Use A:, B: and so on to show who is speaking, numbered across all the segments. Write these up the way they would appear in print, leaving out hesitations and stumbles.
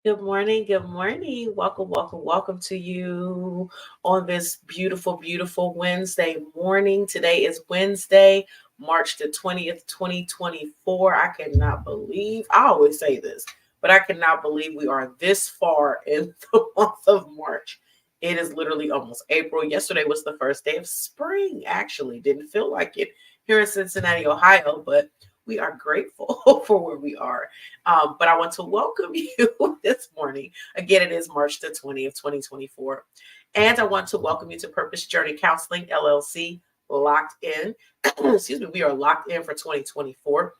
A: Good morning. Good morning. Welcome, welcome, welcome to you on this beautiful, beautiful Wednesday morning. Today is Wednesday, March the 20th, 2024. I cannot believe, I always say this, but I cannot believe we are this far in the month of March. It is literally almost April. Yesterday was the first day of spring, actually. Didn't feel like it here in Cincinnati, Ohio, but we are grateful for where we are. But I want to welcome you this morning. Again, it is March the 20th, 2024. And I want to welcome you to Purpose Journey Counseling, LLC, locked in. Excuse me, we are locked in for 2024.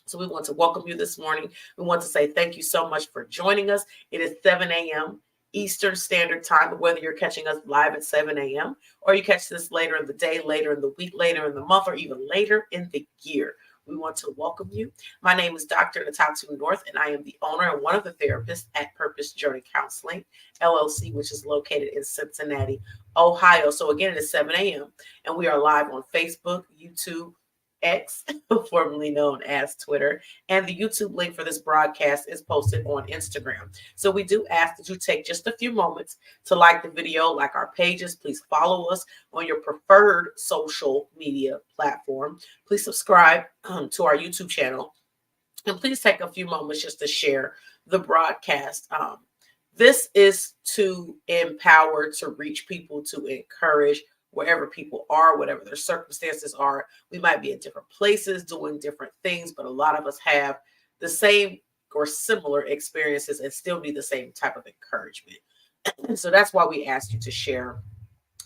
A: So we want to welcome you this morning. We want to say thank you so much for joining us. It is 7 a.m. Eastern Standard Time, whether you're catching us live at 7 a.m. or you catch this later in the day, later in the week, later in the month, or even later in the year. We want to welcome you. My name is Dr. Natatu North, and I am the owner and one of the therapists at Purpose Journey Counseling, LLC, which is located in Cincinnati, Ohio. So again, it is 7 a.m., and we are live on Facebook, YouTube, X, formerly known as Twitter, and the YouTube link for this broadcast is posted on Instagram. So we do ask that you take just a few moments to like the video, like our pages. Please follow us on your preferred social media platform. Please subscribe to our YouTube channel, and please take a few moments just to share the broadcast. This is to empower, to reach people, to encourage wherever people are, whatever their circumstances are. We might be in different places doing different things, but a lot of us have the same or similar experiences and still need the same type of encouragement. And so that's why we asked you to share.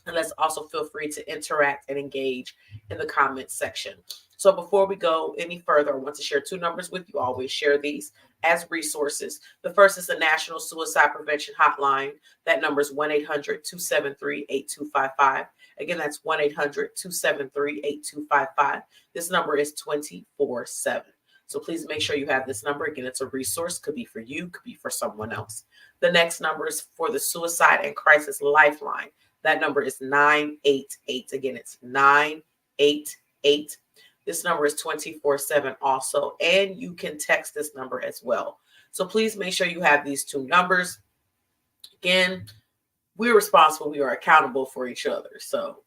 A: And let's also feel free to interact and engage in the comments section. So before we go any further, I want to share two numbers with you. I always share these as resources. The first is the National Suicide Prevention Hotline. That number is 1-800-273-8255. Again, that's 1-800-273-8255. This number is 24/7. So please make sure you have this number. Again, it's a resource. Could be for you, could be for someone else. The next number is for the Suicide and Crisis Lifeline. That number is 988. Again, it's 988. This number is 24/7 also, and you can text this number as well. So please make sure you have these two numbers. Again, we're responsible. We are accountable for each other. So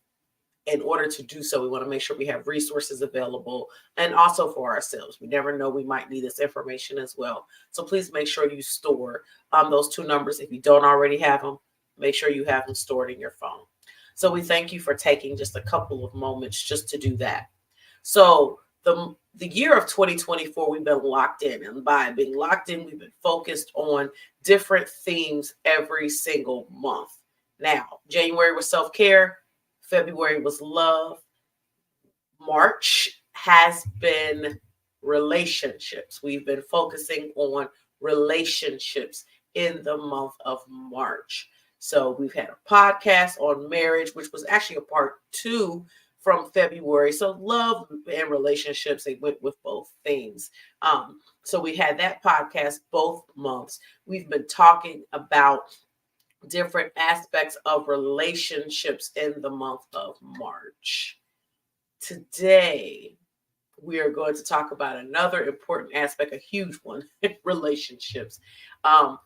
A: in order to do so, we want to make sure we have resources available and also for ourselves. We never know, we might need this information as well. So please make sure you store those two numbers. If you don't already have them, make sure you have them stored in your phone. So we thank you for taking just a couple of moments just to do that. So the year of 2024, we've been locked in. And by being locked in, we've been focused on different themes every single month. Now, January was self-care. February was love. March has been relationships. We've been focusing on relationships in the month of March. So we've had a podcast on marriage, which was actually a part 2 from February. So love and relationships, they went with both themes. So we had that podcast both months. We've been talking about different aspects of relationships in the month of March. Today, we are going to talk about another important aspect, a huge one, relationships.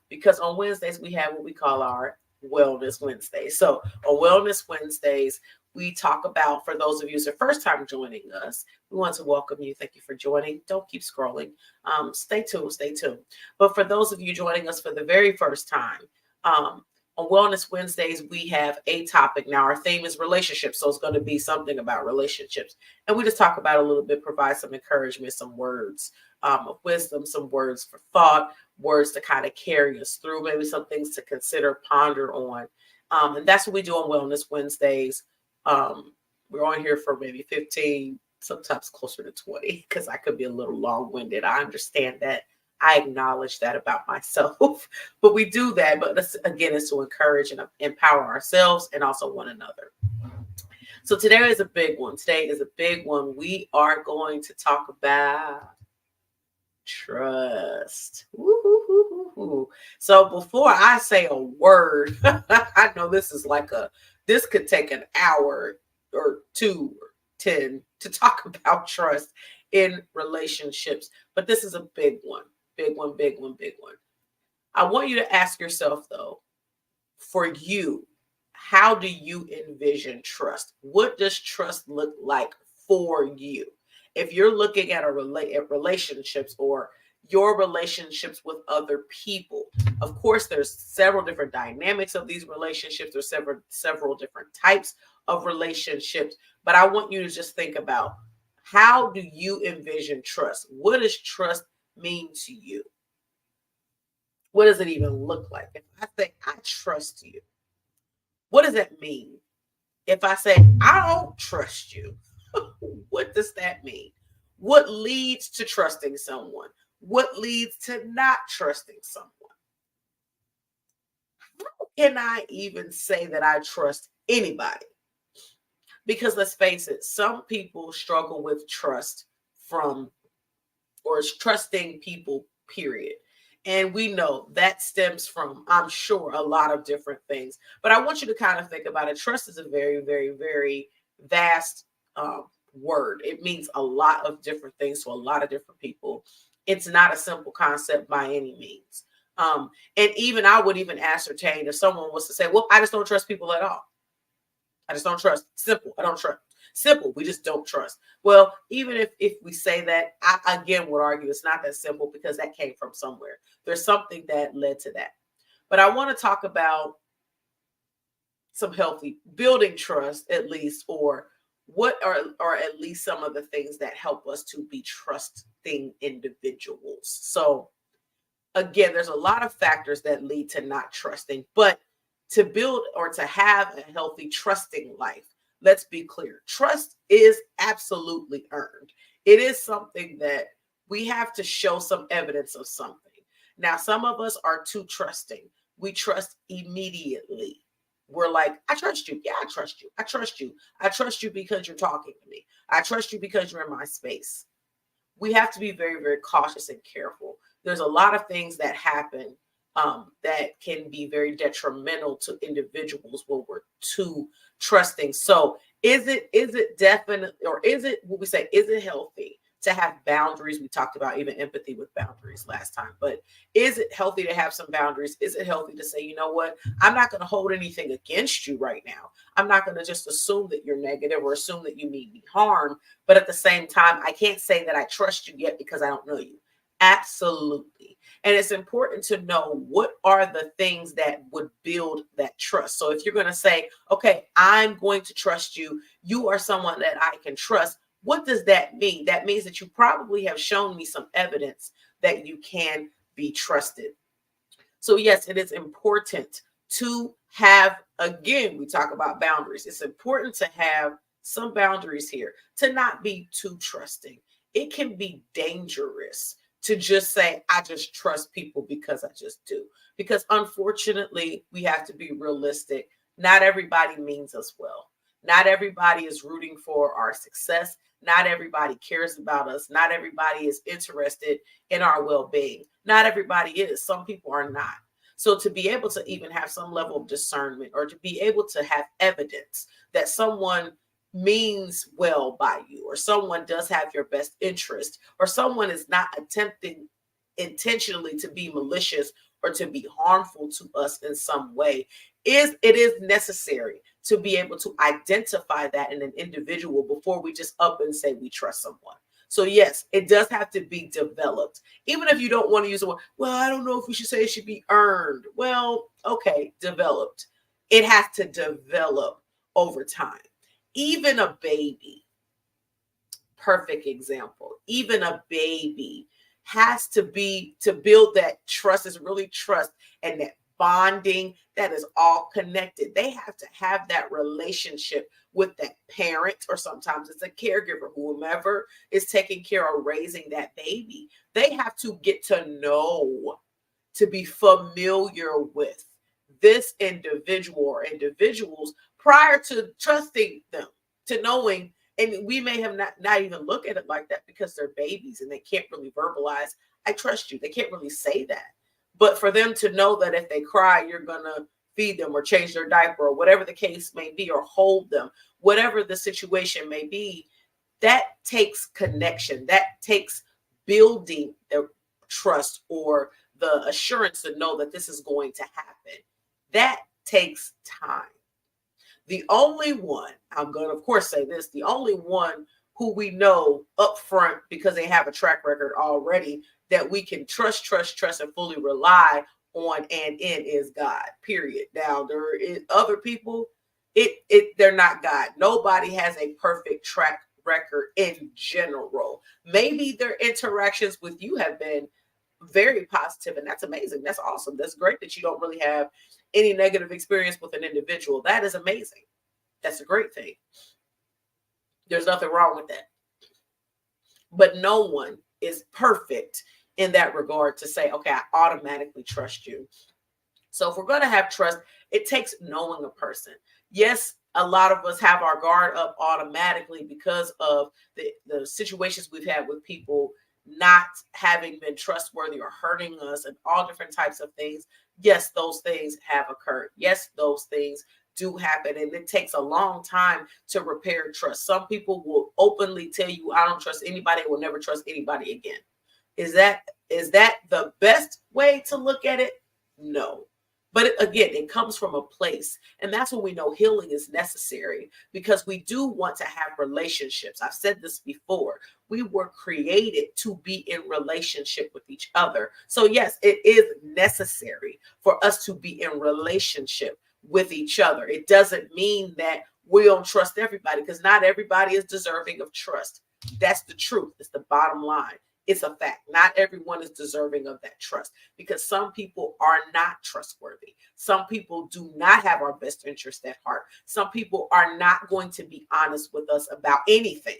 A: Because on Wednesdays, we have what we call our Wellness Wednesdays. So on Wellness Wednesdays, we talk about, for those of you who's the first time joining us, we want to welcome you. Thank you for joining. Don't keep scrolling. Stay tuned, stay tuned. But for those of you joining us for the very first time, on Wellness Wednesdays, we have a topic. Now, our theme is relationships, so it's going to be something about relationships. And we just talk about a little bit, provide some encouragement, some words of wisdom, some words for thought, words to kind of carry us through, maybe some things to consider, ponder on. And that's what we do on Wellness Wednesdays. We're on here for maybe 15, sometimes closer to 20, because I could be a little long-winded. I understand that. I acknowledge that about myself, but we do that. But again, it's to encourage and empower ourselves and also one another. So today is a big one. Today is a big one. We are going to talk about trust. Woo-hoo-hoo-hoo-hoo. So before I say a word, I know this could take an hour or 2 or 10 to talk about trust in relationships, but this is a big one. Big one, big one, big one. I want you to ask yourself, though, for you, how do you envision trust? What does trust look like for you? If you're looking at at relationships or your relationships with other people, of course, there's several different dynamics of these relationships. There's several different types of relationships. But I want you to just think about, how do you envision trust? What does trust mean to you? What does it even look like? If I say I trust you, what does that mean? If I say I don't trust you, what does that mean? What leads to trusting someone? What leads to not trusting someone? How can I even say that I trust anybody? Because let's face it, some people struggle with trust or trusting people, period. And we know that stems from, I'm sure, a lot of different things. But I want you to kind of think about it. Trust is a very, very, very vast word. It means a lot of different things to a lot of different people. It's not a simple concept by any means. And even I would even ascertain if someone was to say, well, I just don't trust people at all. I just don't trust. Simple. I don't trust. Simple. We just don't trust. Well, even if we say that, I again would argue it's not that simple, because that came from somewhere. There's something that led to that. But I want to talk about some healthy building trust, at least, or what are at least some of the things that help us to be trusting individuals. So again, there's a lot of factors that lead to not trusting, but to build or to have a healthy trusting life, let's be clear. Trust is absolutely earned. It is something that we have to show some evidence of something. Now, some of us are too trusting. We trust immediately. We're like, I trust you. Yeah, I trust you. I trust you. I trust you because you're talking to me. I trust you because you're in my space. We have to be very, very cautious and careful. There's a lot of things that happen that can be very detrimental to individuals when we're too trusting. So is it definite, or is it what we say, is it healthy to have boundaries? We talked about even empathy with boundaries last time, but is it healthy to have some boundaries? Is it healthy to say, you know what, I'm not going to hold anything against you right now. I'm not going to just assume that you're negative or assume that you mean me harm. But at the same time, I can't say that I trust you yet because I don't know you. Absolutely. And it's important to know what are the things that would build that trust. So if you're going to say, okay, I'm going to trust you, you are someone that I can trust. What does that mean? That means that you probably have shown me some evidence that you can be trusted. So yes, it is important to have, again, we talk about boundaries. It's important to have some boundaries here, to not be too trusting. It can be dangerous to just say, I just trust people because I just do. Because unfortunately, we have to be realistic. Not everybody means us well. Not everybody is rooting for our success. Not everybody cares about us. Not everybody is interested in our well-being. Not everybody is. Some people are not. So to be able to even have some level of discernment, or to be able to have evidence that someone means well by you, or someone does have your best interest, or someone is not attempting intentionally to be malicious or to be harmful to us in some way, it is necessary to be able to identify that in an individual before we just up and say we trust someone. So yes, it does have to be developed. Even if you don't want to use the word, well, I don't know if we should say it should be earned. Well, okay, developed. It has to develop over time. Even a baby, perfect example, even a baby has to build that trust, is really trust, and that bonding that is all connected. They have to have that relationship with that parent, or sometimes it's a caregiver, whomever is taking care of raising that baby. They have to get to know, to be familiar with this individual or individuals prior to trusting them, to knowing. And we may have not even look at it like that because they're babies and they can't really verbalize, I trust you. They can't really say that. But for them to know that if they cry, you're going to feed them or change their diaper or whatever the case may be, or hold them, whatever the situation may be, that takes connection. That takes building the trust, or the assurance to know that this is going to happen. That takes time. The only one, I'm going to, of course, say this, the only one who we know up front, because they have a track record already, that we can trust, and fully rely on and in is God, period. Now, there is other people, they're not God. Nobody has a perfect track record in general. Maybe their interactions with you have been very positive, and that's amazing. That's awesome. That's great that you don't really have any negative experience with an individual. That is amazing. That's a great thing. There's nothing wrong with that. But no one is perfect in that regard to say, okay, I automatically trust you. So if we're going to have trust, it takes knowing a person. Yes, a lot of us have our guard up automatically because of the situations we've had with people not having been trustworthy or hurting us and all different types of things. Yes, those things have occurred. Yes, those things do happen, and it takes a long time to repair trust. Some people will openly tell you, I don't trust anybody, will never trust anybody again. Is that the best way to look at it? No. But again, it comes from a place, and that's when we know healing is necessary, because we do want to have relationships. I've said this before. We were created to be in relationship with each other. So yes, it is necessary for us to be in relationship with each other. It doesn't mean that we don't trust everybody, because not everybody is deserving of trust. That's the truth. It's the bottom line. It's a fact. Not everyone is deserving of that trust, because some people are not trustworthy. Some people do not have our best interest at heart. Some people are not going to be honest with us about anything.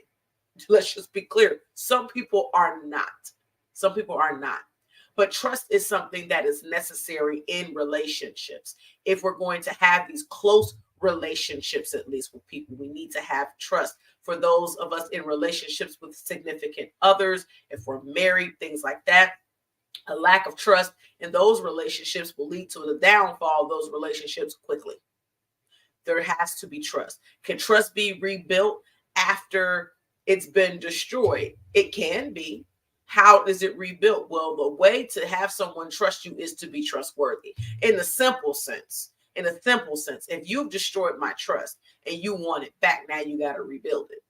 A: Let's just be clear. Some people are not. Some people are not. But trust is something that is necessary in relationships. If we're going to have these close relationships, at least with people, we need to have trust. For those of us in relationships with significant others, if we're married, things like that, a lack of trust in those relationships will lead to the downfall of those relationships quickly. There has to be trust. Can trust be rebuilt after it's been destroyed? It can be. How is it rebuilt? Well, the way to have someone trust you is to be trustworthy. In the simple sense, if you've destroyed my trust and you want it back, now you got to rebuild it.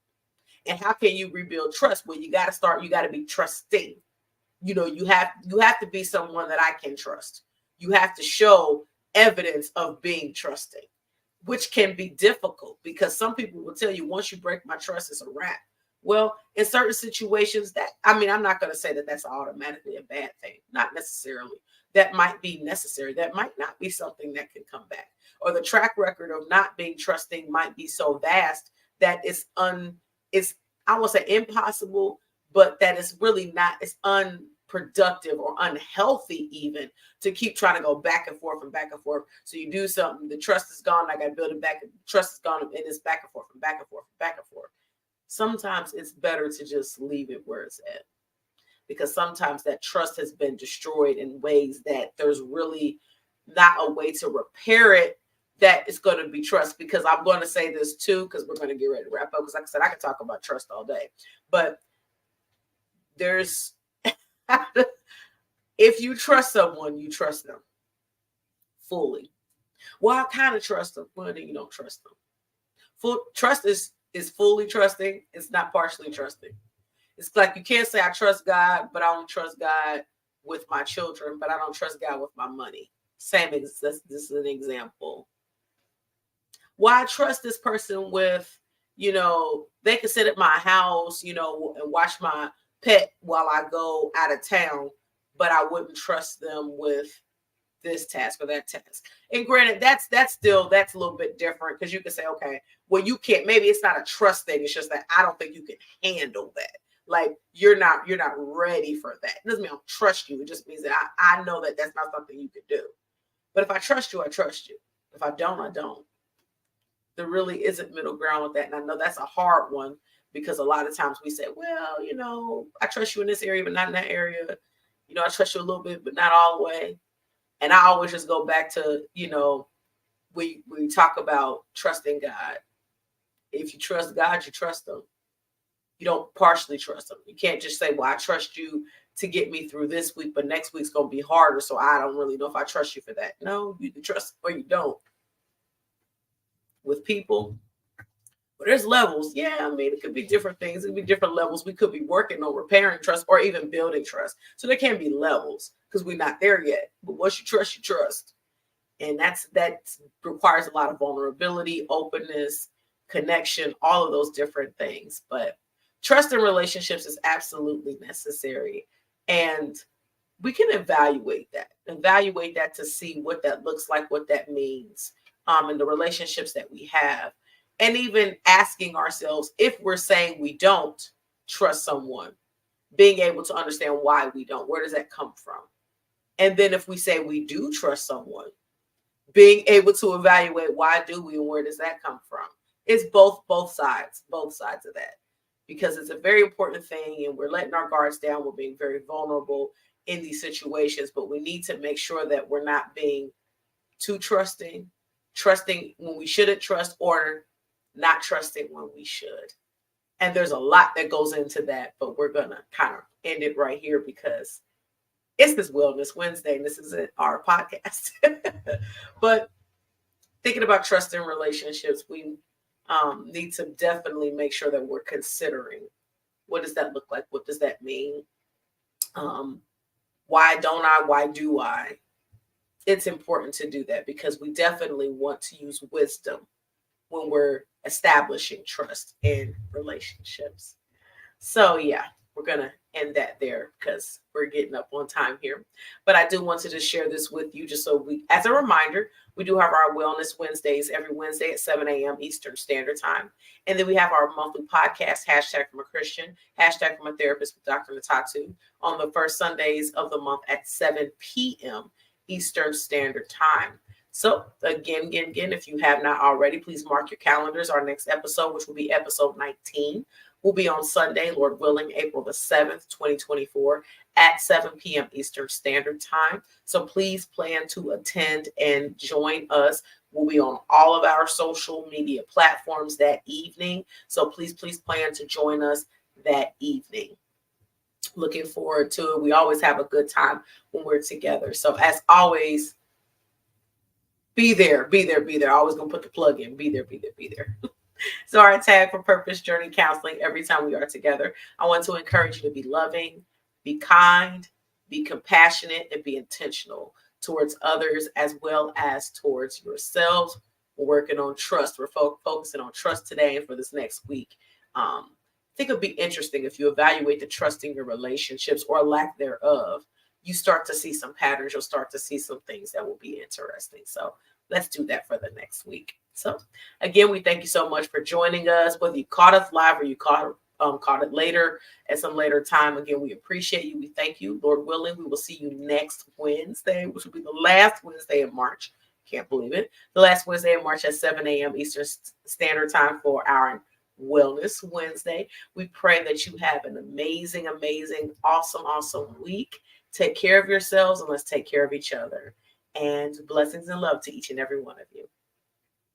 A: And how can you rebuild trust? Well, you got to be trusting. You know, you have to be someone that I can trust. You have to show evidence of being trusting, which can be difficult, because some people will tell you, once you break my trust, it's a wrap. Well, in certain situations, I'm not going to say that that's automatically a bad thing. Not necessarily. That might be necessary. That might not be something that can come back. Or the track record of not being trusting might be so vast that it's I won't say impossible, but that it's really not, it's unproductive or unhealthy even to keep trying to go back and forth and back and forth. So you do something, the trust is gone, I got to build it back, trust is gone, and it's back and forth and back and forth and back and forth. Sometimes it's better to just leave it where it's at, because sometimes that trust has been destroyed in ways that there's really not a way to repair it that is going to be trust. Because I'm going to say this too, because we're going to get ready to wrap up, because like I said, I could talk about trust all day. But there's if you trust someone, you trust them fully. Well, I kind of trust them. Well, then you don't trust them. Full trust is fully trusting. It's not partially trusting. It's like you can't say I trust God, but I don't trust God with my children, but I don't trust God with my money. This is an example. Why trust this person with, they can sit at my house, and watch my pet while I go out of town, but I wouldn't trust them with this task or that task. And granted, that's a little bit different, because you can say, okay, well, you can't, maybe it's not a trust thing. It's just that I don't think you can handle that. Like you're not ready for that. It doesn't mean I don't trust you. It just means that I know that that's not something you can do. But if I trust you, I trust you. If I don't, I don't. There really isn't middle ground with that. And I know that's a hard one, because a lot of times we say, well, I trust you in this area, but not in that area. I trust you a little bit, but not all the way. And I always just go back to, we talk about trusting God. If you trust God, you trust him. You don't partially trust him. You can't just say, well, I trust you to get me through this week, but next week's going to be harder. So I don't really know if I trust you for that. No, you trust or you don't. With people, but there's levels. Yeah, I mean, it could be different things. It could be different levels. We could be working on repairing trust or even building trust. So there can be levels because we're not there yet. But once you trust, you trust. And that requires a lot of vulnerability, openness, connection, all of those different things. But trust in relationships is absolutely necessary. And we can evaluate that to see what that looks like, what that means in the relationships that we have. And even asking ourselves, if we're saying we don't trust someone, being able to understand why we don't, where does that come from? And then if we say we do trust someone, being able to evaluate why do we and where does that come from? It's both sides of that, because it's a very important thing, and we're letting our guards down. We're being very vulnerable in these situations, but we need to make sure that we're not being too trusting when we shouldn't trust, or not trusting when we should. And there's a lot that goes into that, but we're going to kind of end it right here because it's this Wellness Wednesday and this isn't our podcast. But thinking about trust in relationships, we need to definitely make sure that we're considering, what does that look like? What does that mean? Why don't I? Why do I? It's important to do that because we definitely want to use wisdom when we're establishing trust in relationships. So yeah, we're going to end that there because we're getting up on time here. But I do want to just share this with you just so as a reminder, we do have our Wellness Wednesdays every Wednesday at 7 a.m. Eastern Standard Time. And then we have our monthly podcast, hashtag from a Christian, hashtag from a therapist with Dr. Natatu, on the first Sundays of the month at 7 p.m. Eastern Standard Time. So again, if you have not already, please mark your calendars. Our next episode, which will be episode 19, will be on Sunday, Lord willing, April the 7th, 2024 at 7 p.m. Eastern Standard Time. So please plan to attend and join us. We'll be on all of our social media platforms that evening. So please plan to join us that evening. Looking forward to it. We always have a good time when we're together. So as always, be there. Always going to put the plug in. Be there. So our tag for Purpose Journey Counseling, every time we are together, I want to encourage you to be loving, be kind, be compassionate, and be intentional towards others as well as towards yourselves. We're working on trust. We're focusing on trust today and for this next week. I think it'd be interesting if you evaluate the trust in your relationships or lack thereof. You start to see some patterns. You'll start to see some things that will be interesting. So let's do that for the next week. So again, we thank you so much for joining us, whether you caught us live or you caught it later at some later time. Again, we appreciate you. We thank you. Lord willing, we will see you next Wednesday, which will be the last Wednesday of March. Can't believe it. The last Wednesday of March at 7 a.m. Eastern Standard Time for our Wellness Wednesday. We pray that you have an amazing, awesome week. Take care of yourselves and let's take care of each other. And blessings and love to each and every one of you.